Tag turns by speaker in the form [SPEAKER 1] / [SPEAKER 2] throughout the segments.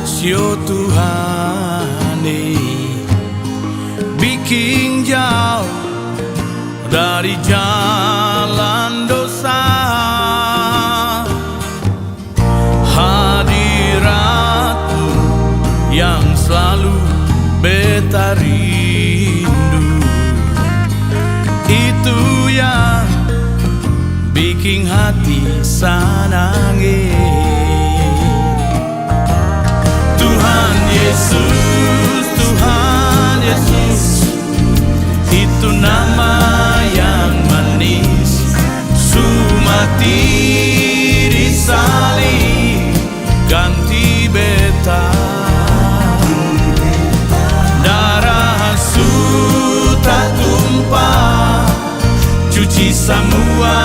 [SPEAKER 1] Sio Tuhani bikin jauh dari jalan dosa, hadirat-Mu yang selalu beta rindu, itu yang bikin hati sanange. Tuhan Yesus, Tuhan Yesus, itu nama yang manis, sumati disalib ganti beta, darah Yesus tak tumpah, cuci semua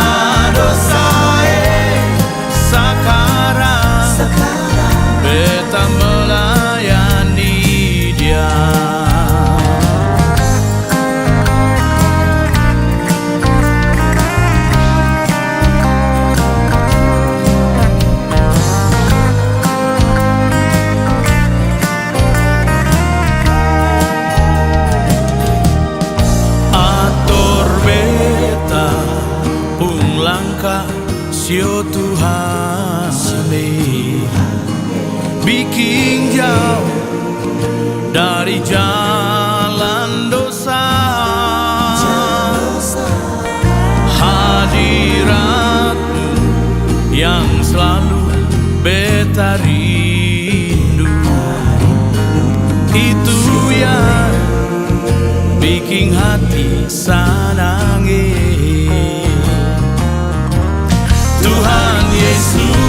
[SPEAKER 1] dosa. Sekarang beta melayani Dia. Atur beta pung langkah sio Tuhan, bikin jauh dari jalan dosa, hadirat-Mu yang selalu beta rindu, itu yang bikin hati sanange. Tuhan Yesus,